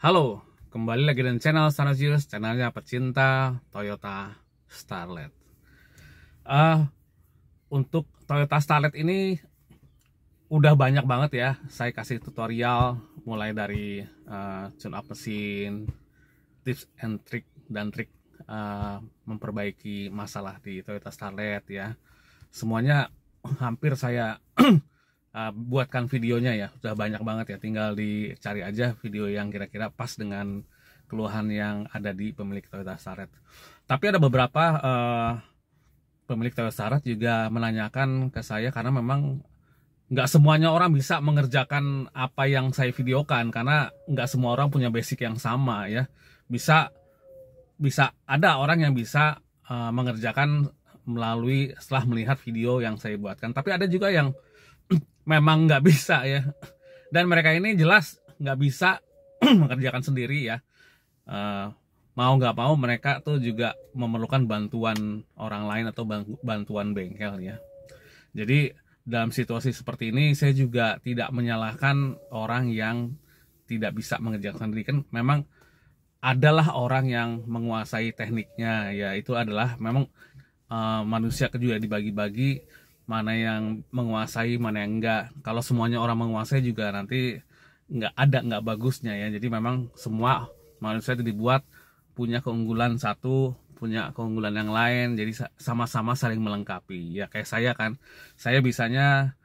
Halo, kembali lagi dengan channel Sanasius, channelnya pecinta Toyota Starlet. Untuk Toyota Starlet ini udah banyak banget ya saya kasih tutorial, mulai dari tune up mesin, tips and trick dan trik memperbaiki masalah di Toyota Starlet ya. Semuanya hampir saya buatkan videonya ya, udah banyak banget ya, tinggal dicari aja video yang kira-kira pas dengan keluhan yang ada di pemilik Toyota Starlet. Tapi ada beberapa pemilik Toyota Starlet juga menanyakan ke saya, karena memang nggak semuanya orang bisa mengerjakan apa yang saya videokan, karena nggak semua orang punya basic yang sama ya. Bisa ada orang yang bisa mengerjakan melalui setelah melihat video yang saya buatkan, tapi ada juga yang memang nggak bisa ya, dan mereka ini jelas nggak bisa mengerjakan sendiri ya. Mau nggak mau mereka tuh juga memerlukan bantuan orang lain atau bantuan bengkel ya. Jadi dalam situasi seperti ini saya juga tidak menyalahkan orang yang tidak bisa mengerjakan sendiri. Kan memang adalah orang yang menguasai tekniknya ya, itu adalah memang manusia juga dibagi-bagi, mana yang menguasai, mana yang enggak. Kalau semuanya orang menguasai juga nanti nggak bagusnya ya. Jadi memang semua manusia itu dibuat punya keunggulan satu, punya keunggulan yang lain, jadi sama-sama saling melengkapi ya. Kayak saya kan, saya bisanya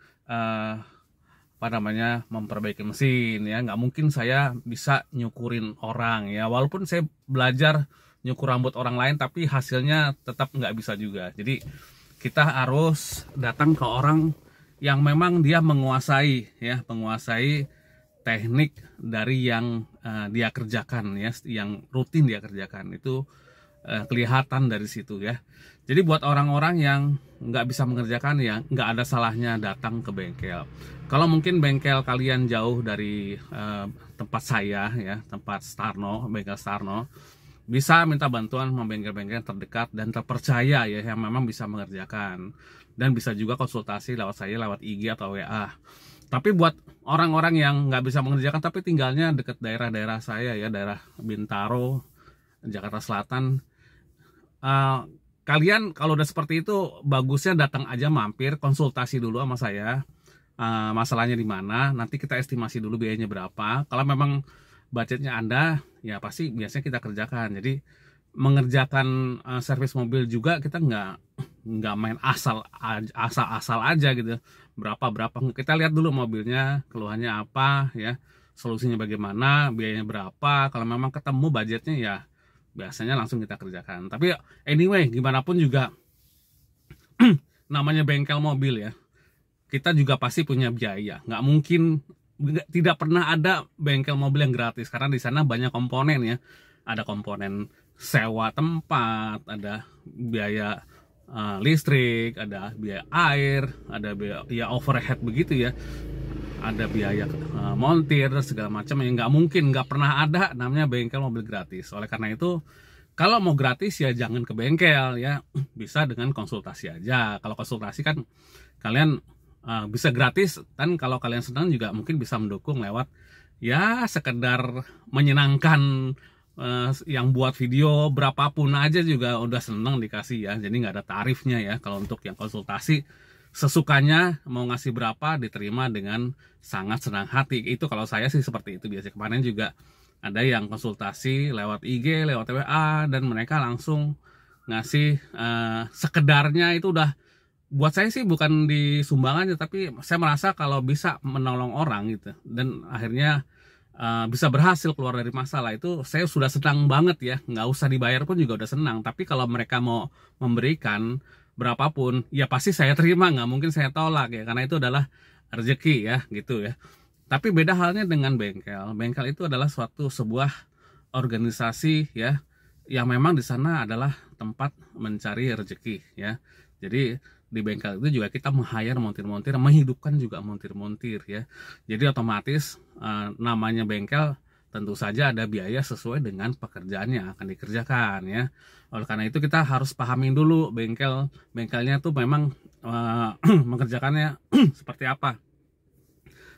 memperbaiki mesin ya, nggak mungkin saya bisa nyukurin orang ya. Walaupun saya belajar nyukur rambut orang lain, tapi hasilnya tetap nggak bisa juga. Jadi kita harus datang ke orang yang memang dia menguasai teknik dari yang dia kerjakan ya, yang rutin dia kerjakan itu kelihatan dari situ ya. Jadi buat orang-orang yang nggak bisa mengerjakan ya, nggak ada salahnya datang ke bengkel. Kalau mungkin bengkel kalian jauh dari tempat saya ya, tempat Starno, bengkel Starno, bisa minta bantuan sama bengkel-bengkel terdekat dan terpercaya ya, yang memang bisa mengerjakan. Dan bisa juga konsultasi lewat saya, lewat IG atau WA. Tapi buat orang-orang yang nggak bisa mengerjakan tapi tinggalnya dekat daerah-daerah saya ya, daerah Bintaro, Jakarta Selatan, kalian kalau udah seperti itu bagusnya datang aja, mampir konsultasi dulu sama saya, masalahnya di mana, nanti kita estimasi dulu biayanya berapa. Kalau memang budgetnya Anda, ya pasti biasanya kita kerjakan. Jadi mengerjakan servis mobil juga kita nggak main asal aja gitu. Berapa kita lihat dulu mobilnya keluhannya apa ya, solusinya bagaimana, biayanya berapa. Kalau memang ketemu budgetnya ya biasanya langsung kita kerjakan. Tapi anyway, gimana pun juga namanya bengkel mobil ya, kita juga pasti punya biaya. Nggak mungkin, tidak pernah ada bengkel mobil yang gratis, karena di sana banyak komponen ya. Ada komponen sewa tempat, ada biaya listrik, ada biaya air, ada biaya overhead begitu ya, ada biaya montir segala macam. Yang nggak mungkin, nggak pernah ada namanya bengkel mobil gratis. Oleh karena itu, kalau mau gratis ya jangan ke bengkel ya, bisa dengan konsultasi aja. Kalau konsultasi kan kalian bisa gratis, dan kalau kalian senang juga mungkin bisa mendukung lewat ya sekedar menyenangkan, yang buat video berapapun aja juga udah seneng dikasih ya. Jadi nggak ada tarifnya ya. Kalau untuk yang konsultasi, sesukanya mau ngasih berapa diterima dengan sangat senang hati. Itu kalau saya sih seperti itu biasanya. Kemarin juga ada yang konsultasi lewat IG, lewat WA, dan mereka langsung ngasih sekedarnya. Itu udah, buat saya sih bukan disumbang aja, tapi saya merasa kalau bisa menolong orang gitu, dan akhirnya bisa berhasil keluar dari masalah, itu saya sudah senang banget ya. Nggak usah dibayar pun juga udah senang. Tapi kalau mereka mau memberikan berapapun ya pasti saya terima, nggak mungkin saya tolak ya, karena itu adalah rezeki ya gitu ya. Tapi beda halnya dengan bengkel. Bengkel itu adalah sebuah organisasi ya, yang memang di sana adalah tempat mencari rezeki ya. Jadi di bengkel itu juga kita meng-hire montir-montir, menghidupkan juga montir-montir ya. Jadi otomatis namanya bengkel tentu saja ada biaya sesuai dengan pekerjaan yang akan dikerjakan ya. Oleh karena itu kita harus pahamin dulu bengkelnya tuh memang mengerjakannya seperti apa.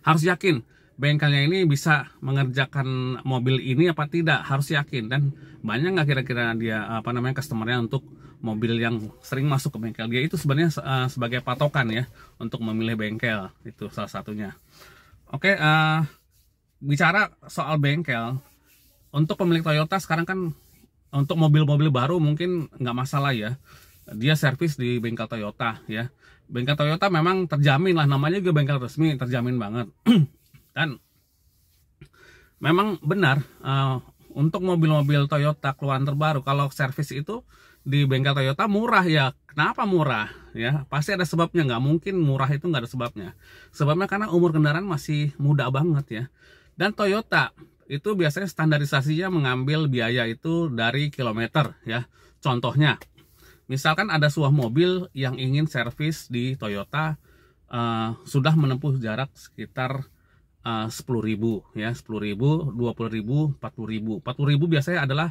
Harus yakin bengkelnya ini bisa mengerjakan mobil ini apa tidak, harus yakin. Dan banyak nggak kira-kira dia customernya untuk mobil yang sering masuk ke bengkel dia. Itu sebenarnya sebagai patokan ya untuk memilih bengkel, itu salah satunya. Oke, bicara soal bengkel, untuk pemilik Toyota sekarang kan untuk mobil-mobil baru mungkin nggak masalah ya, dia servis di bengkel Toyota ya. Bengkel Toyota memang terjamin lah, namanya juga bengkel resmi, terjamin banget. Dan memang benar, untuk mobil-mobil Toyota keluaran terbaru, kalau servis itu di bengkel Toyota murah ya. Kenapa murah? Ya pasti ada sebabnya, nggak mungkin murah itu nggak ada sebabnya. Sebabnya karena umur kendaraan masih muda banget ya. Dan Toyota itu biasanya standarisasinya mengambil biaya itu dari kilometer ya. Contohnya, misalkan ada sebuah mobil yang ingin servis di Toyota, sudah menempuh jarak sekitar 10.000 ya, 10.000, 20.000, 40.000. 40.000 biasanya adalah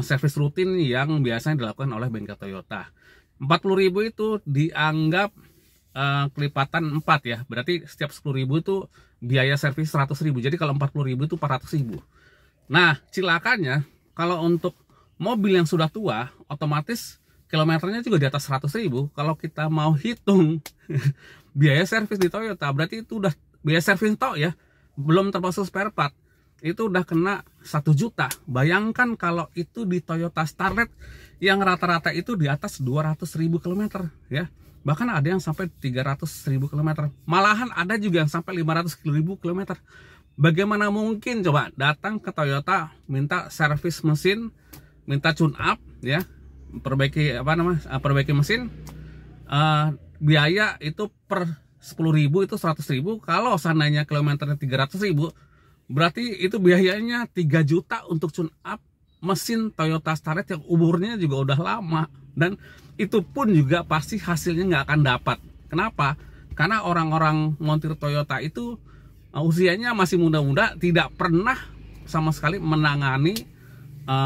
servis rutin yang biasanya dilakukan oleh bengkel Toyota. 40.000 itu dianggap kelipatan 4 ya, berarti setiap 10.000 itu biaya servis 100.000. Jadi kalau 40.000 itu 400.000. Nah, cilakanya kalau untuk mobil yang sudah tua, otomatis kilometernya juga di atas 100.000. Kalau kita mau hitung biaya servis di Toyota, berarti itu udah biaya servis tok ya, belum termasuk spare part, itu udah kena 1 juta. Bayangkan kalau itu di Toyota Starlet yang rata-rata itu di atas 200.000 km ya. Bahkan ada yang sampai 300.000 km. Malahan ada juga yang sampai 500.000 km. Bagaimana mungkin coba datang ke Toyota minta servis mesin, minta tune up ya, perbaiki mesin, biaya itu per 10.000 itu 100.000. Kalau seandainya kilometernya 300.000, berarti itu biayanya 3 juta untuk tune up mesin Toyota Starlet yang umurnya juga udah lama. Dan itu pun juga pasti hasilnya nggak akan dapat. Kenapa? Karena orang-orang montir Toyota itu usianya masih muda-muda, tidak pernah sama sekali menangani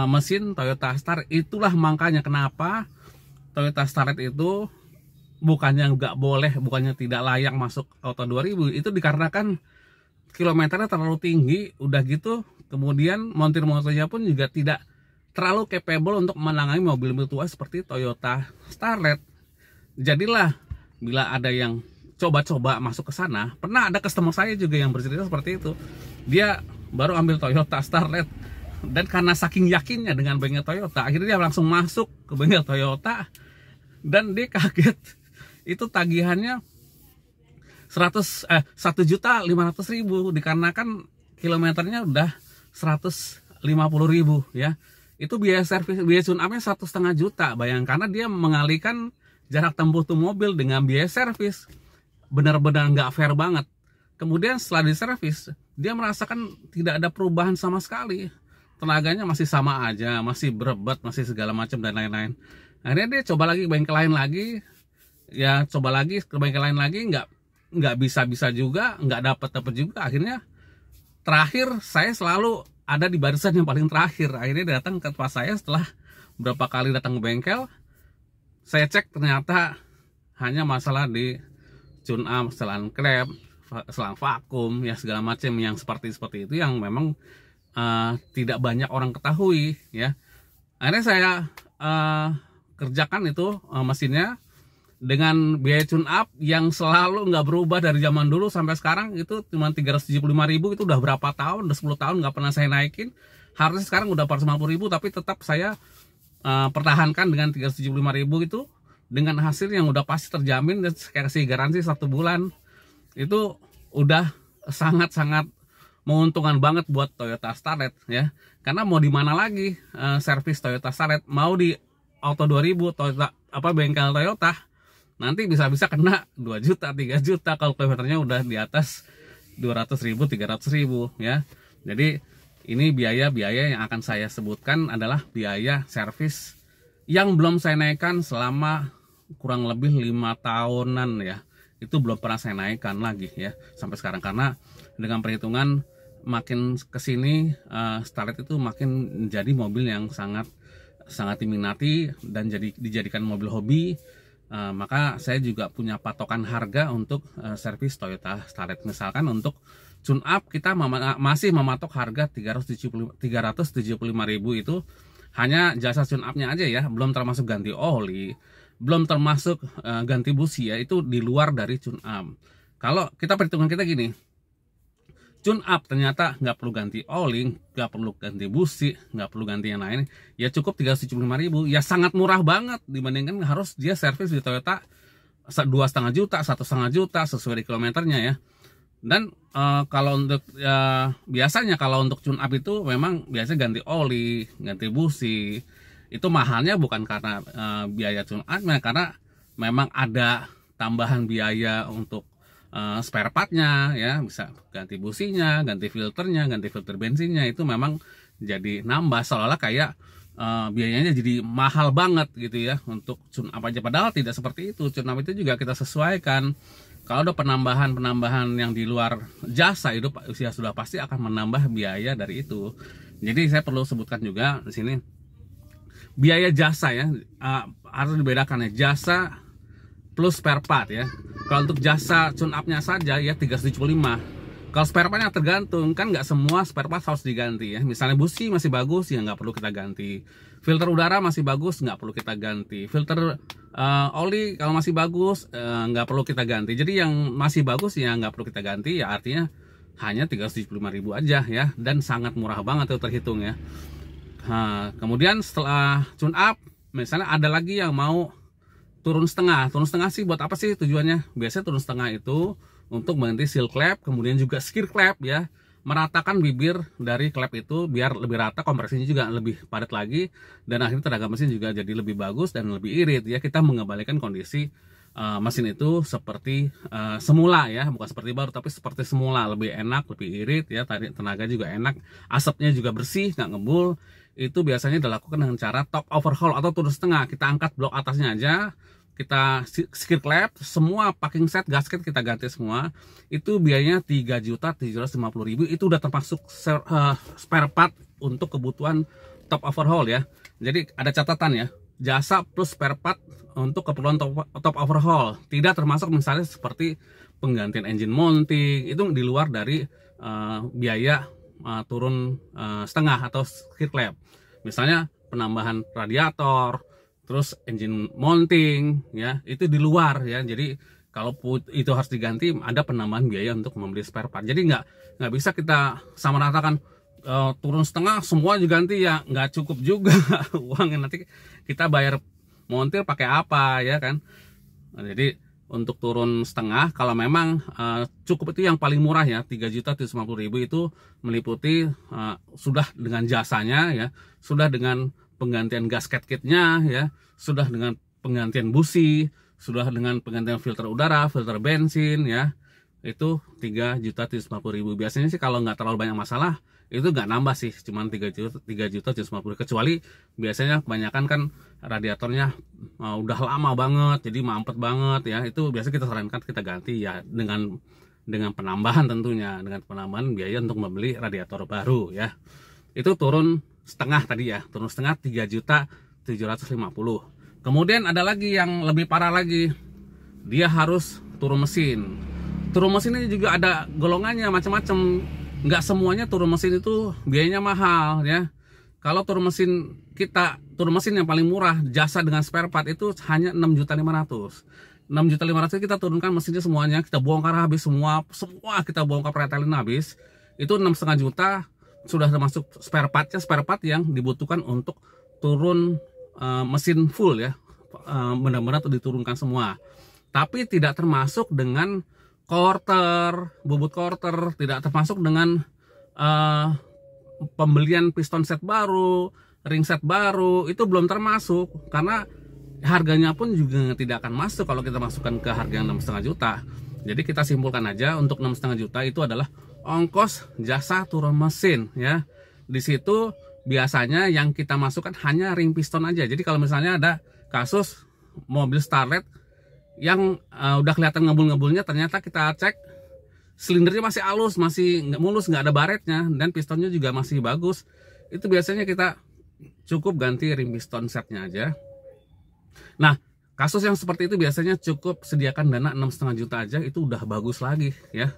mesin Toyota Starlet. Itulah makanya kenapa Toyota Starlet itu bukannya nggak boleh, bukannya tidak layak masuk Auto 2000, itu dikarenakan kilometernya terlalu tinggi. Udah gitu kemudian montir-montirnya pun juga tidak terlalu capable untuk menangani mobil-mobil tua seperti Toyota Starlet. Jadilah bila ada yang coba-coba masuk ke sana, pernah ada customer saya juga yang bercerita seperti itu. Dia baru ambil Toyota Starlet, dan karena saking yakinnya dengan bengkel Toyota, akhirnya dia langsung masuk ke bengkel Toyota, dan dia kaget. Itu tagihannya 1.500.000 dikarenakan kilometernya udah 150.000 ya. Itu biaya servis, biaya tune up-nya 1,5 juta. Bayangkan, karena dia mengalihkan jarak tempuh tuh mobil dengan biaya servis. Benar-benar nggak fair banget. Kemudian setelah diservis, dia merasakan tidak ada perubahan sama sekali. Tenaganya masih sama aja, masih berebet, masih segala macam dan lain-lain. Akhirnya dia coba lagi ke bengkel lain lagi, ya coba lagi ke bengkel lain lagi, nggak bisa juga, nggak dapat juga. Akhirnya terakhir saya selalu ada di barisan yang paling terakhir. Akhirnya datang ke tempat saya setelah berapa kali datang ke bengkel. Saya cek ternyata hanya masalah di tune up, selang klep, selang vakum, ya segala macam yang seperti itu yang memang tidak banyak orang ketahui ya. Akhirnya saya kerjakan itu mesinnya dengan biaya tune up yang selalu nggak berubah dari zaman dulu sampai sekarang. Itu cuma 375.000. Itu udah berapa tahun, udah 10 tahun nggak pernah saya naikin. Harusnya sekarang udah 450.000, tapi tetap saya pertahankan dengan 375.000 itu, dengan hasil yang udah pasti terjamin dan kasih garansi 1 bulan. Itu udah sangat-sangat menguntungkan banget buat Toyota Starlet ya. Karena mau di mana lagi servis Toyota Starlet, mau di Auto 2000 Toyota bengkel Toyota, nanti bisa-bisa kena 2 juta, 3 juta kalau kilometernya udah di atas 200.000, 300.000 ya. Jadi ini biaya-biaya yang akan saya sebutkan adalah biaya servis yang belum saya naikkan selama kurang lebih 5 tahunan ya. Itu belum pernah saya naikkan lagi ya sampai sekarang, karena dengan perhitungan makin kesini Starlet itu makin menjadi mobil yang sangat diminati dan dijadikan mobil hobi. Maka saya juga punya patokan harga untuk servis Toyota Starlet. Misalkan untuk tune up kita masih mematok harga 375.000 itu hanya jasa tune upnya aja ya, belum termasuk ganti oli, belum termasuk ganti busi ya, itu di luar dari tune up. Kalau kita perhitungan kita gini, tune up ternyata nggak perlu ganti oli, nggak perlu ganti busi, nggak perlu ganti yang lain, ya cukup 375.000, ya sangat murah banget dibandingkan harus dia servis di Toyota 2,5 juta, 1,5 juta sesuai di kilometernya ya. Dan kalau untuk biasanya kalau untuk tune up itu memang biasanya ganti oli, ganti busi, itu mahalnya bukan karena biaya tune up, karena memang ada tambahan biaya untuk spare partnya ya, bisa ganti businya, ganti filternya, ganti filter bensinnya, itu memang jadi nambah, seolah-olah kayak biayanya jadi mahal banget gitu ya untuk tune up aja, padahal tidak seperti itu. Tune up itu juga kita sesuaikan. Kalau ada penambahan yang di luar jasa itu ya sudah pasti akan menambah biaya dari itu. Jadi saya perlu sebutkan juga di sini biaya jasa ya, harus dibedakan ya, jasa plus spare part ya. Kalau untuk jasa tune up-nya saja ya 375. Kalau spare partnya tergantung, kan nggak semua spare part harus diganti ya. Misalnya busi masih bagus ya nggak perlu kita ganti. Filter udara masih bagus nggak perlu kita ganti. Filter oli kalau masih bagus nggak perlu kita ganti. Jadi yang masih bagus ya nggak perlu kita ganti, ya artinya hanya 375.000 aja ya, dan sangat murah banget itu terhitung ya. Nah, kemudian setelah tune up, misalnya ada lagi yang mau turun setengah. Turun setengah sih buat apa sih tujuannya? Biasanya turun setengah itu untuk mengganti seal klep, kemudian juga skir klep ya, meratakan bibir dari klep itu biar lebih rata, kompresinya juga lebih padat lagi, dan akhirnya tenaga mesin juga jadi lebih bagus dan lebih irit ya. Kita mengembalikan kondisi mesin itu seperti semula ya, bukan seperti baru tapi seperti semula, lebih enak, lebih irit ya, tenaga juga enak, asapnya juga bersih, nggak ngebul. Itu biasanya dilakukan dengan cara top overhaul atau turun setengah. Kita angkat blok atasnya aja, kita skir klep, semua packing set gasket kita ganti semua. Itu biayanya 3.750.000. Itu udah termasuk spare part untuk kebutuhan top overhaul ya. Jadi ada catatan ya, jasa plus spare part untuk keperluan top overhaul, tidak termasuk misalnya seperti penggantian engine mounting, itu di luar dari biaya turun setengah atau skir klep. Misalnya penambahan radiator, terus engine mounting ya, itu di luar ya. Jadi kalau itu harus diganti, ada penambahan biaya untuk membeli spare part. Jadi nggak bisa kita samaratakan turun setengah semua diganti, ya nggak cukup juga uangnya, nanti kita bayar montir pakai apa ya kan. Nah, jadi untuk turun setengah kalau memang cukup, itu yang paling murah ya, 3.750.000 itu meliputi sudah dengan jasanya ya, sudah dengan penggantian gasket kitnya ya, sudah dengan penggantian busi, sudah dengan penggantian filter udara, filter bensin ya, itu 3.750.000. Biasanya sih kalau nggak terlalu banyak masalah itu nggak nambah sih, cuman 3.750.000, kecuali biasanya kebanyakan kan radiatornya udah lama banget jadi mampet banget ya, itu biasa kita sarankan kita ganti ya, dengan penambahan tentunya, dengan penambahan biaya untuk membeli radiator baru ya. Itu turun setengah tadi ya, turun setengah 3.750.000. Kemudian ada lagi yang lebih parah lagi, dia harus turun mesin. Turun mesin ini juga ada golongannya macam-macam, nggak semuanya turun mesin itu biayanya mahal ya. Kalau turun mesin yang paling murah jasa dengan spare part itu hanya 6.500.000. 6.500.000 kita turunkan mesinnya semuanya, kita bongkar habis semua kita bongkar, pretelin habis, itu 6,5 juta sudah termasuk spare partnya, spare part yang dibutuhkan untuk turun mesin full ya, benar-benar diturunkan semua. Tapi tidak termasuk dengan quarter, bobot quarter, tidak termasuk dengan pembelian piston set baru, ring set baru, itu belum termasuk, karena harganya pun juga tidak akan masuk kalau kita masukkan ke harga yang 6,5 juta. Jadi kita simpulkan aja, untuk 6,5 juta itu adalah ongkos jasa turun mesin ya. Di situ biasanya yang kita masukkan hanya ring piston aja. Jadi kalau misalnya ada kasus mobil Starlet yang udah kelihatan ngebul-ngebulnya, ternyata kita cek silindernya masih halus, masih nggak mulus, nggak ada baretnya, dan pistonnya juga masih bagus, itu biasanya kita cukup ganti ring piston setnya aja. Nah, kasus yang seperti itu biasanya cukup sediakan dana 6,5 juta aja, itu udah bagus lagi ya.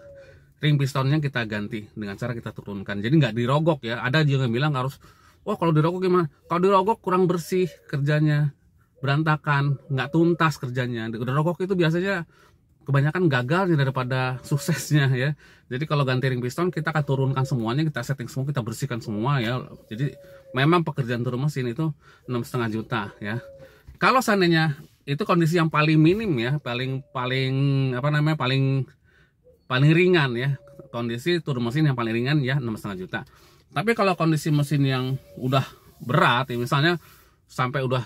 ring pistonnya kita ganti dengan cara kita turunkan. Jadi nggak dirogok ya. Ada juga yang bilang harus, wah kalau dirogok gimana? Kalau dirogok kurang bersih kerjanya, berantakan, nggak tuntas kerjanya. Dirogok itu biasanya kebanyakan gagal daripada suksesnya ya. Jadi kalau ganti ring piston kita akan turunkan semuanya, kita setting semua, kita bersihkan semua ya. Jadi memang pekerjaan turun mesin itu 6,5 juta ya. Kalau seandainya itu kondisi yang paling minim ya, paling ringan ya. Kondisi turun mesin yang paling ringan ya 6,5 juta. Tapi kalau kondisi mesin yang udah berat ya, misalnya sampai udah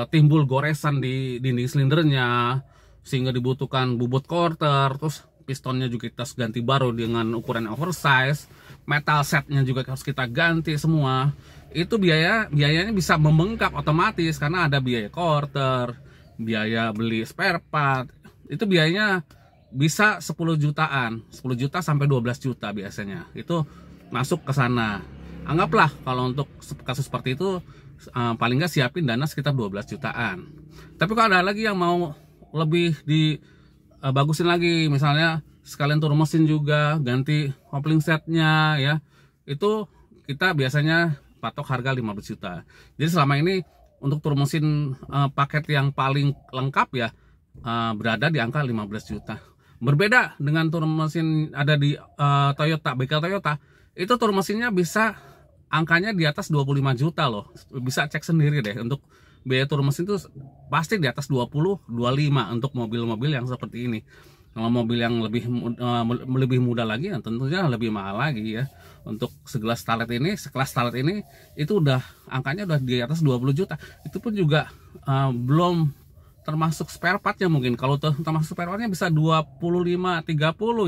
timbul goresan di dinding silindernya sehingga dibutuhkan bubut quarter, terus pistonnya juga kita ganti baru dengan ukuran oversize, metal setnya juga harus kita ganti semua. Itu biayanya bisa membengkak otomatis karena ada biaya quarter, biaya beli spare part. Itu biayanya bisa 10 jutaan, 10 juta sampai 12 juta biasanya. Itu masuk ke sana. Anggaplah kalau untuk kasus seperti itu paling nggak siapin dana sekitar 12 jutaan. Tapi kalau ada lagi yang mau lebih bagusin lagi, misalnya sekalian turun mesin juga, ganti kopling setnya ya, itu kita biasanya patok harga 15 juta. Jadi selama ini untuk turun mesin paket yang paling lengkap ya berada di angka 15 juta. Berbeda dengan turun mesin ada di Toyota, bengkel Toyota, itu turun mesinnya bisa angkanya di atas 25 juta loh. Bisa cek sendiri deh, untuk biaya turun mesin itu pasti di atas 20-25 untuk mobil-mobil yang seperti ini. Kalau mobil yang lebih muda lagi, ya tentunya lebih mahal lagi ya. Untuk sekelas Starlet ini itu udah angkanya udah di atas 20 juta. Itu pun juga belum termasuk spare partnya mungkin. Kalau termasuk spare partnya bisa 25-30,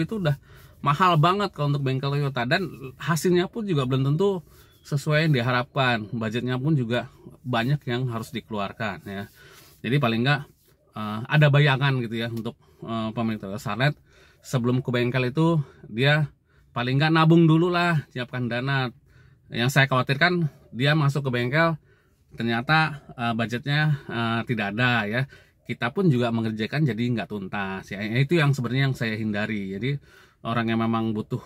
itu udah mahal banget kalau untuk bengkel Toyota. Dan hasilnya pun juga belum tentu sesuai yang diharapkan. Budgetnya pun juga banyak yang harus dikeluarkan ya. Jadi paling nggak ada bayangan gitu ya untuk pemilik Toyota Starlet sebelum ke bengkel itu dia paling nggak nabung dulu lah, siapkan dana. Yang saya khawatirkan dia masuk ke bengkel ternyata budgetnya tidak ada ya. Kita pun juga mengerjakan jadi nggak tuntas ya. Itu yang sebenarnya yang saya hindari. Jadi orang yang memang butuh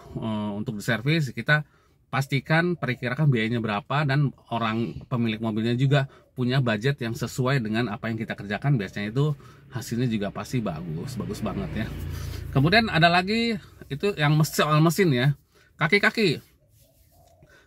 untuk diservis, kita pastikan perkirakan biayanya berapa, dan orang pemilik mobilnya juga punya budget yang sesuai dengan apa yang kita kerjakan. Biasanya itu hasilnya juga pasti bagus banget ya. Kemudian ada lagi itu yang soal mesin ya, kaki-kaki.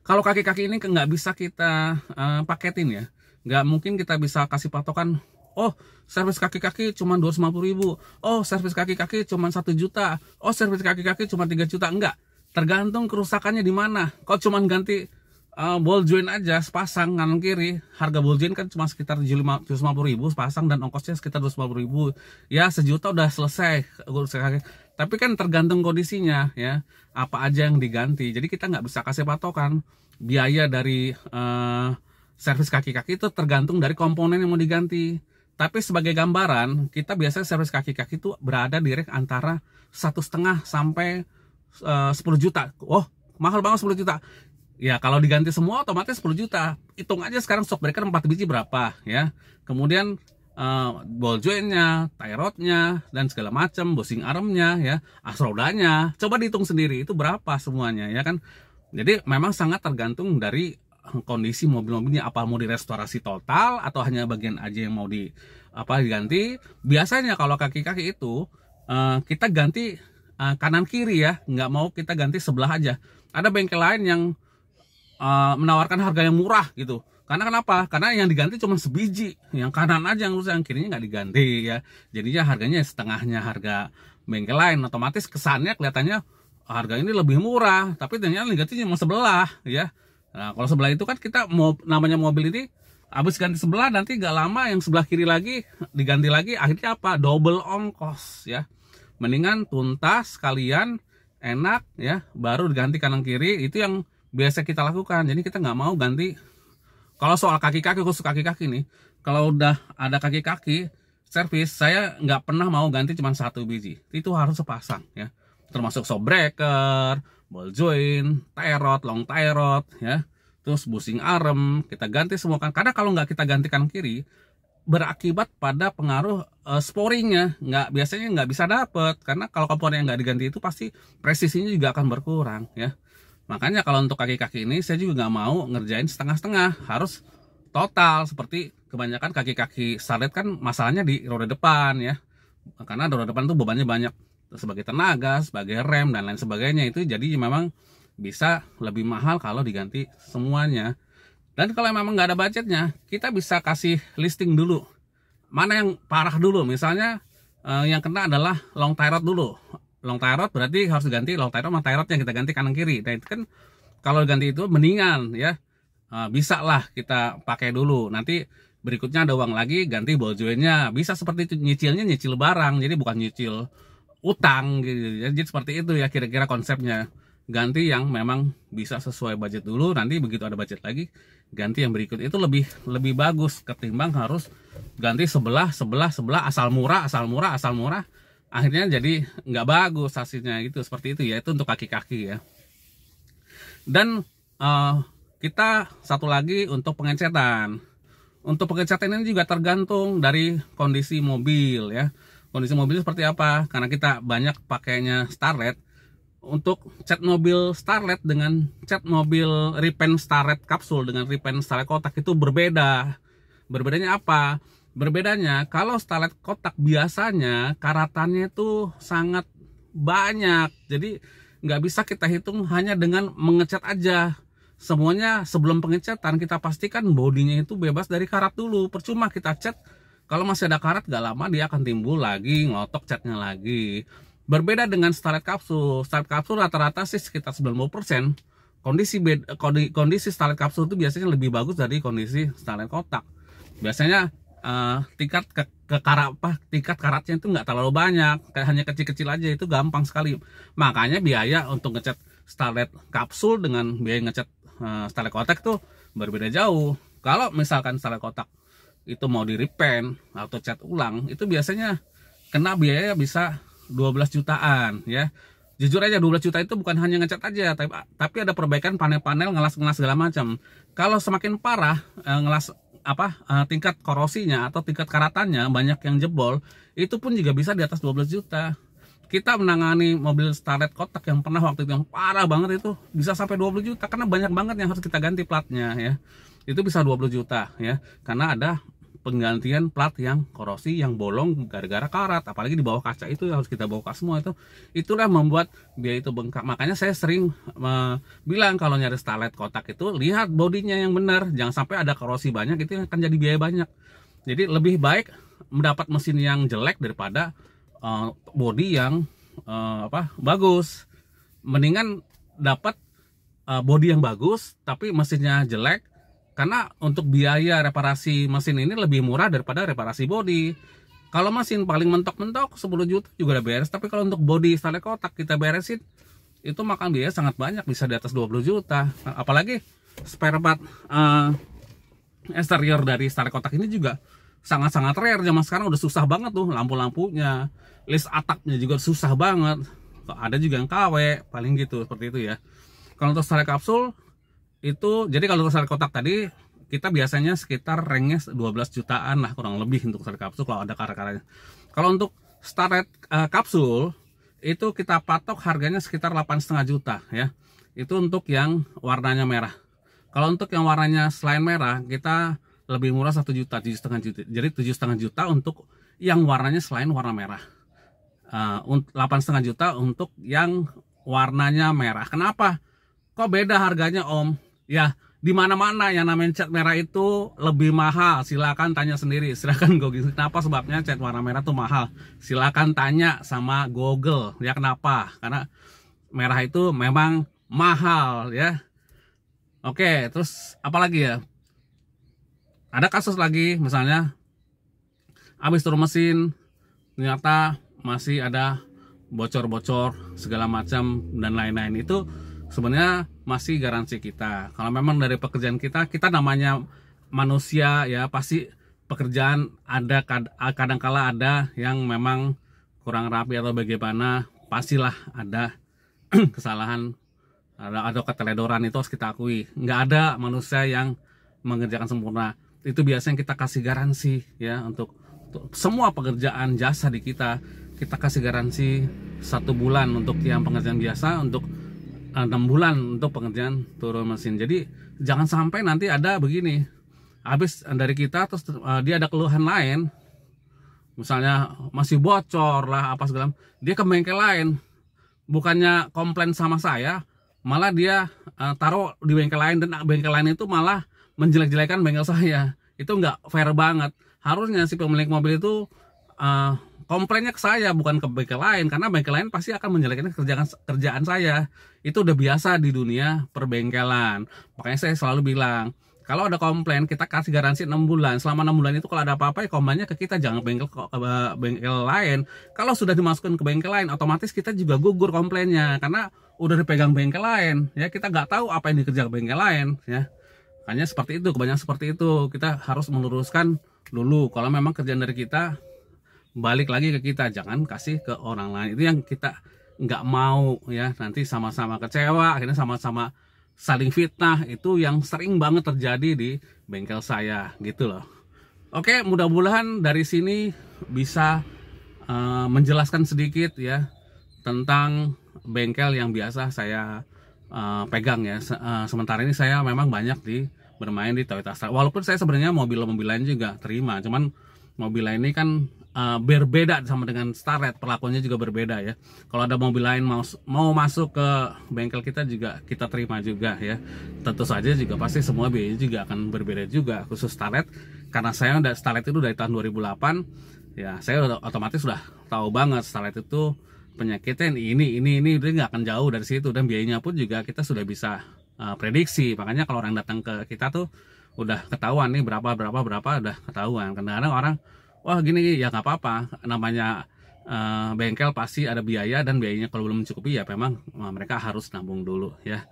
Kalau kaki-kaki ini nggak bisa kita paketin ya, nggak mungkin kita bisa kasih patokan, oh servis kaki-kaki cuma 250.000, oh servis kaki-kaki cuma 1 juta, oh servis kaki-kaki cuma 3 juta. Enggak, tergantung kerusakannya di mana. Kalau cuma ganti ball joint aja sepasang kanan kiri, harga ball joint kan cuma sekitar 750.000 sepasang dan ongkosnya sekitar 250.000 ya, 1 juta udah selesai. Tapi kan tergantung kondisinya ya, apa aja yang diganti. Jadi kita nggak bisa kasih patokan biaya dari servis kaki-kaki. Itu tergantung dari komponen yang mau diganti. Tapi sebagai gambaran, kita biasanya servis kaki-kaki itu berada di range antara 1,5 sampai 10 juta. Oh, mahal banget 10 juta. Ya, kalau diganti semua otomatis 10 juta. Hitung aja sekarang shock breaker 4 biji berapa ya. Kemudian ball jointnya, tie rodnya, dan segala macam, bosing armnya ya, as rodanya. Coba dihitung sendiri itu berapa semuanya ya kan. Jadi memang sangat tergantung dari kondisi mobil-mobilnya, apa mau direstorasi total atau hanya bagian aja yang mau diganti. Biasanya kalau kaki-kaki itu kita ganti kanan kiri ya, nggak mau kita ganti sebelah aja. Ada bengkel lain yang menawarkan harga yang murah gitu. Karena kenapa? Karena yang diganti cuma sebiji, yang kanan aja yang rusak, yang kirinya nggak diganti ya. Jadinya harganya setengahnya harga bengkel lain. Otomatis kesannya kelihatannya harga ini lebih murah, tapi ternyata diganti cuma sebelah ya. Nah, kalau sebelah itu kan kita namanya mobil ini habis ganti sebelah, nanti nggak lama yang sebelah kiri lagi diganti lagi, akhirnya apa? Double ongkos ya. Mendingan tuntas kalian enak ya, baru diganti kanan kiri. Itu yang biasa kita lakukan. Jadi kita nggak mau ganti. Kalau soal kaki-kaki, khusus kaki-kaki nih, kalau udah ada kaki-kaki servis, saya nggak pernah mau ganti cuma 1 biji. Itu harus sepasang ya, termasuk shock breaker, ball joint, tie rod, long tie rod ya, terus bushing arm kita ganti semua kan. Karena kalau nggak kita ganti kanan kiri, berakibat pada pengaruh sporingnya. Biasanya nggak bisa dapet, karena kalau komponen yang nggak diganti itu pasti presisinya juga akan berkurang ya. Makanya kalau untuk kaki-kaki ini saya juga nggak mau ngerjain setengah-setengah, harus total. Seperti kebanyakan kaki-kaki Starlet kan masalahnya di roda depan ya, karena roda depan tuh bebannya banyak sebagai tenaga, sebagai rem dan lain sebagainya. Itu jadi memang bisa lebih mahal kalau diganti semuanya. Dan kalau memang nggak ada budgetnya, kita bisa kasih listing dulu mana yang parah dulu. Misalnya yang kena adalah long tie rod dulu. Long tie rod berarti harus diganti long tie rod sama tie rod yang kita ganti kanan kiri. Nah itu kan kalau ganti itu mendingan ya, bisa lah kita pakai dulu. Nanti berikutnya ada uang lagi ganti ball jointnya. Bisa seperti itu, nyicilnya nyicil barang, jadi bukan nyicil utang gitu. Jadi seperti itu ya kira-kira konsepnya. Ganti yang memang bisa sesuai budget dulu, nanti begitu ada budget lagi ganti yang berikut. Itu lebih bagus ketimbang harus ganti sebelah asal murah, akhirnya jadi nggak bagus hasilnya. Itu seperti itu ya. Itu untuk kaki-kaki ya. Dan kita satu lagi untuk pengecetan. Untuk pengecetan ini juga tergantung dari kondisi mobil ya. Kondisi mobil seperti apa? Karena kita banyak pakainya Starlet. Untuk cat mobil Starlet dengan cat mobil repaint Starlet kapsul dengan repaint Starlet kotak itu berbeda. Berbedanya apa? Berbedanya kalau Starlet kotak biasanya karatannya itu sangat banyak. Jadi nggak bisa kita hitung hanya dengan mengecat aja. Semuanya sebelum pengecatan kita pastikan bodinya itu bebas dari karat dulu. Percuma kita cat, kalau masih ada karat gak lama dia akan timbul lagi, ngelotok catnya lagi. Berbeda dengan Starlet kapsul. Starlet kapsul rata-rata sih sekitar 90%. Kondisi Starlet kapsul itu biasanya lebih bagus dari kondisi Starlet kotak. Biasanya tingkat tingkat karatnya itu nggak terlalu banyak, hanya kecil-kecil aja, itu gampang sekali. Makanya biaya untuk ngecat Starlet kapsul dengan biaya ngecat Starlet kotak tuh berbeda jauh. Kalau misalkan Starlet kotak itu mau di repaint atau cat ulang, itu biasanya kena biaya bisa 12 jutaan ya. Jujur aja 12 juta itu bukan hanya ngecat aja, tapi ada perbaikan panel-panel, ngelas-ngelas segala macam. Kalau semakin parah tingkat korosinya atau tingkat karatannya banyak yang jebol, itu pun juga bisa di atas 12 juta. Kita menangani mobil Starlet kotak yang pernah waktu itu yang parah banget itu bisa sampai 20 juta karena banyak banget yang harus kita ganti platnya ya. Itu bisa 20 juta ya, karena ada penggantian plat yang korosi, yang bolong gara-gara karat, apalagi di bawah kaca itu harus kita bongkar semua. Itulah membuat biaya itu bengkak. Makanya saya sering bilang kalau nyari Starlet kotak itu lihat bodinya yang benar, jangan sampai ada korosi banyak, itu akan jadi biaya banyak. Jadi lebih baik mendapat mesin yang jelek daripada bodi yang bagus. Mendingan dapat bodi yang bagus tapi mesinnya jelek, karena untuk biaya reparasi mesin ini lebih murah daripada reparasi bodi. Kalau mesin paling mentok-mentok 10 juta juga udah beres, tapi kalau untuk bodi Starlet kotak kita beresin itu makan biaya sangat banyak, bisa di atas 20 juta. Apalagi spare part eksterior dari Starlet kotak ini juga sangat-sangat rare. Zaman sekarang udah susah banget tuh, lampu-lampunya, list atapnya juga susah banget. Ada juga yang KW paling gitu, seperti itu ya. Kalau untuk Starlet kapsul itu, jadi kalau untuk Starlet kotak tadi kita biasanya sekitar ranknya 12 jutaan lah kurang lebih untuk Starlet kapsul kalau ada karat-karatnya. Kalau untuk Starlet kapsul itu kita patok harganya sekitar 8,5 juta ya. Itu untuk yang warnanya merah. Kalau untuk yang warnanya selain merah kita lebih murah 1 juta, 7,5 juta. Jadi 7,5 juta untuk yang warnanya selain warna merah. 8,5 juta untuk yang warnanya merah. Kenapa? Kok beda harganya Om? Ya, di mana-mana yang namanya cat merah itu lebih mahal. Silakan tanya sendiri. Silakan Google. Kenapa sebabnya cat warna merah itu mahal? Silakan tanya sama Google. Ya kenapa? Karena merah itu memang mahal ya. Oke, terus apa lagi ya? Ada kasus lagi, misalnya habis turun mesin ternyata masih ada bocor-bocor segala macam dan lain-lain. Itu sebenarnya masih garansi kita. Kalau memang dari pekerjaan kita namanya manusia ya, pasti pekerjaan ada kadangkala ada yang memang kurang rapi atau bagaimana, pastilah ada kesalahan, ada keteledoran, itu harus kita akui. Nggak ada manusia yang mengerjakan sempurna. itu biasanya kita kasih garansi ya untuk semua pekerjaan jasa di kita kasih garansi 1 bulan untuk yang pengerjaan biasa, untuk 6 bulan untuk pengerjaan turun mesin. Jadi jangan sampai nanti ada begini, habis dari kita terus dia ada keluhan lain, misalnya masih bocor lah apa segala, dia ke bengkel lain, bukannya komplain sama saya, malah dia taruh di bengkel lain, dan bengkel lain itu malah menjelek-jelekan bengkel saya. Itu nggak fair banget. Harusnya si pemilik mobil itu komplainnya ke saya, bukan ke bengkel lain, karena bengkel lain pasti akan menjelekkan kerjaan saya. Itu udah biasa di dunia perbengkelan. Makanya saya selalu bilang, kalau ada komplain kita kasih garansi 6 bulan. Selama 6 bulan itu kalau ada apa-apa ya komplainnya ke kita, jangan ke bengkel lain. Kalau sudah dimasukkan ke bengkel lain, otomatis kita juga gugur komplainnya, karena udah dipegang bengkel lain ya. Kita nggak tahu apa yang dikerjakan bengkel lain ya. Hanya seperti itu, kebanyakan seperti itu. Kita harus meluruskan dulu. Kalau memang kerjaan dari kita, balik lagi ke kita, jangan kasih ke orang lain. Itu yang kita nggak mau ya. Nanti sama-sama kecewa, akhirnya sama-sama saling fitnah. Itu yang sering banget terjadi di bengkel saya gitu loh. Oke, mudah-mudahan dari sini bisa menjelaskan sedikit ya tentang bengkel yang biasa saya pegang ya. Sementara ini saya memang banyak bermain di Toyota Starlet. Walaupun saya sebenarnya mobil-mobil lain juga terima, cuman mobil lain ini kan berbeda sama dengan Starlet, perlakuannya juga berbeda ya. Kalau ada mobil lain mau masuk ke bengkel kita juga kita terima juga ya. Tentu saja juga pasti semua biaya juga akan berbeda juga, khusus Starlet. Karena saya udah Starlet itu dari tahun 2008 ya, saya otomatis sudah tahu banget Starlet itu penyakitnya ini udah nggak akan jauh dari situ, dan biayanya pun juga kita sudah bisa prediksi. Makanya kalau orang datang ke kita tuh udah ketahuan nih berapa udah ketahuan. Kadang-kadang orang wah gini ya nggak apa-apa, namanya bengkel pasti ada biaya, dan biayanya kalau belum mencukupi ya memang mereka harus nabung dulu ya.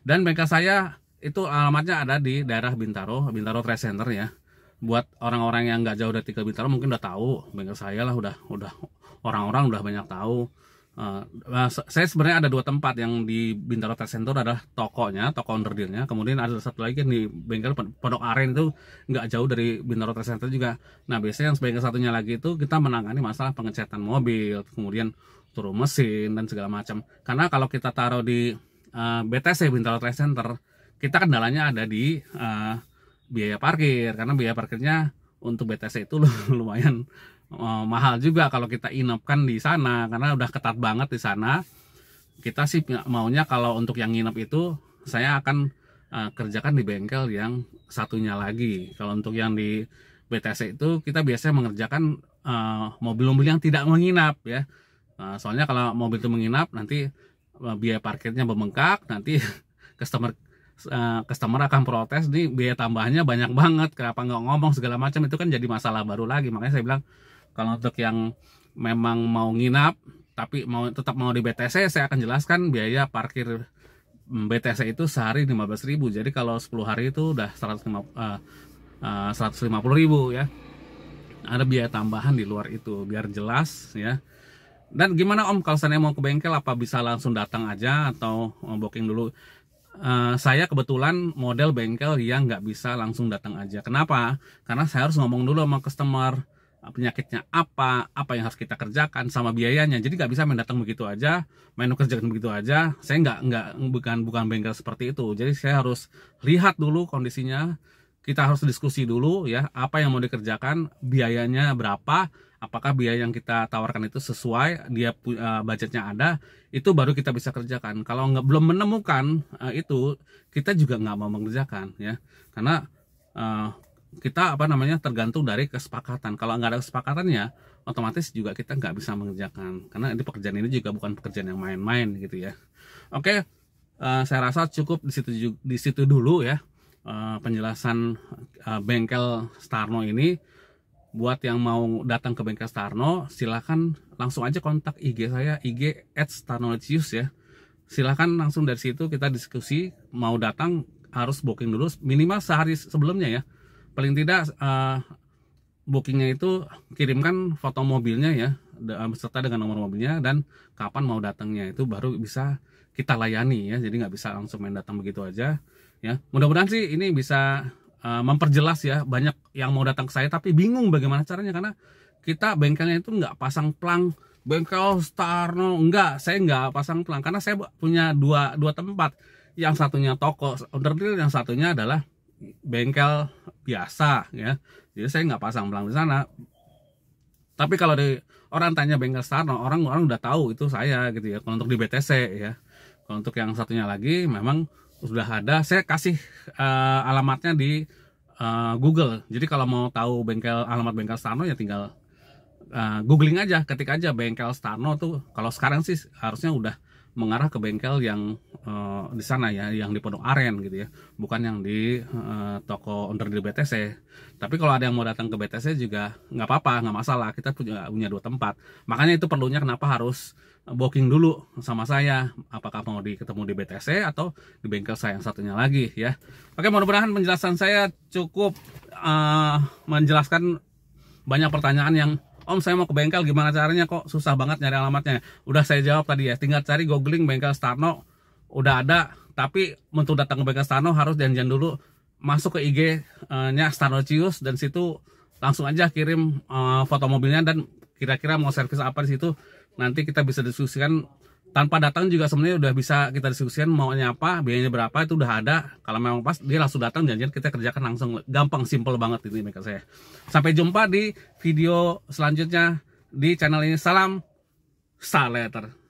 Dan bengkel saya itu alamatnya ada di daerah Bintaro Trade Center ya. Buat orang-orang yang nggak jauh dari Bintaro mungkin udah tahu bengkel saya lah, udah orang-orang udah banyak tahu. Saya sebenarnya ada 2 tempat. Yang di Bintaro Trade Center adalah tokonya, toko underdealnya. Kemudian ada satu lagi yang di bengkel Pondok Aren, itu nggak jauh dari Bintaro Trade Center juga. Nah biasanya yang bengkel satunya lagi itu kita menangani masalah pengecatan mobil, kemudian turun mesin dan segala macam. Karena kalau kita taruh di BTC Bintaro Trade Center, kita kendalanya ada di biaya parkir, karena biaya parkirnya untuk BTC itu lumayan mahal juga kalau kita inapkan di sana, karena udah ketat banget di sana. Kita sih maunya kalau untuk yang nginep itu saya akan kerjakan di bengkel yang satunya lagi. Kalau untuk yang di BTC itu kita biasanya mengerjakan mobil-mobil yang tidak menginap ya. Soalnya kalau mobil itu menginap nanti biaya parkirnya membengkak, nanti customer akan protes nih, biaya tambahannya banyak banget, kenapa nggak ngomong segala macam. Itu kan jadi masalah baru lagi. Makanya saya bilang kalau untuk yang memang mau nginap tapi tetap mau di BTC, saya akan jelaskan biaya parkir BTC itu sehari 15.000. Jadi kalau 10 hari itu udah 150.000 ya. Ada biaya tambahan di luar itu, biar jelas ya. Dan gimana Om, kalau saya mau ke bengkel apa bisa langsung datang aja atau booking dulu? Saya kebetulan model bengkel yang nggak bisa langsung datang aja. Kenapa? Karena saya harus ngomong dulu sama customer, penyakitnya apa yang harus kita kerjakan sama biayanya. Jadi nggak bisa main datang begitu aja, main kerjakan begitu aja. Saya bukan bengkel seperti itu. Jadi saya harus lihat dulu kondisinya. Kita harus diskusi dulu ya, apa yang mau dikerjakan, biayanya berapa, apakah biaya yang kita tawarkan itu sesuai, dia budgetnya ada, itu baru kita bisa kerjakan. Kalau belum menemukan itu, kita juga nggak mau mengerjakan ya, karena kita tergantung dari kesepakatan. Kalau nggak ada kesepakatannya, otomatis juga kita nggak bisa mengerjakan, karena pekerjaan ini juga bukan pekerjaan yang main-main gitu ya. Oke, saya rasa cukup di situ dulu ya penjelasan bengkel Starno ini. Buat yang mau datang ke bengkel Starno, silahkan langsung aja kontak IG saya, IG @starknowledgeuse ya. Silahkan langsung dari situ kita diskusi. Mau datang harus booking dulu minimal sehari sebelumnya ya. Paling tidak bookingnya itu kirimkan foto mobilnya ya, beserta dengan nomor mobilnya dan kapan mau datangnya, itu baru bisa kita layani ya. Jadi nggak bisa langsung main datang begitu aja ya. Mudah-mudahan sih ini bisa memperjelas ya, banyak yang mau datang ke saya tapi bingung bagaimana caranya, karena kita bengkelnya itu nggak pasang plang bengkel Starno, enggak, saya nggak pasang plang karena saya punya dua tempat, yang satunya toko onderdil, yang satunya adalah bengkel biasa ya, jadi saya nggak pasang plang di sana. Tapi kalau orang tanya bengkel Starno, orang udah tahu itu saya gitu ya. Kalau untuk di BTC ya, kalau untuk yang satunya lagi memang sudah ada, saya kasih alamatnya di Google. Jadi kalau mau tahu alamat bengkel Starno ya tinggal googling aja, ketik aja bengkel Starno tuh. Kalau sekarang sih harusnya udah mengarah ke bengkel yang di sana ya, yang di Pondok Aren gitu ya, bukan yang di toko onderdil BTC. Tapi kalau ada yang mau datang ke BTC juga nggak apa-apa, nggak masalah, kita punya 2 tempat. Makanya itu perlunya kenapa harus booking dulu sama saya, apakah mau ketemu di BTC atau di bengkel saya yang satunya lagi ya. Oke, mudah-mudahan penjelasan saya cukup menjelaskan banyak pertanyaan yang, Om saya mau ke bengkel gimana caranya, kok susah banget nyari alamatnya. Udah saya jawab tadi ya, tinggal cari googling bengkel Starno, udah ada. Tapi untuk datang ke bengkel Starno harus janjian dulu, masuk ke IG-nya Starnocius, dan situ langsung aja kirim foto mobilnya dan kira-kira mau servis apa di situ. Nanti kita bisa diskusikan, tanpa datang juga sebenarnya udah bisa kita diskusikan maunya apa, biayanya berapa, itu udah ada. Kalau memang pas dia langsung datang, janjian kita kerjakan langsung, gampang, simple banget ini bengkel saya. Sampai jumpa di video selanjutnya di channel ini. Salam Starletter.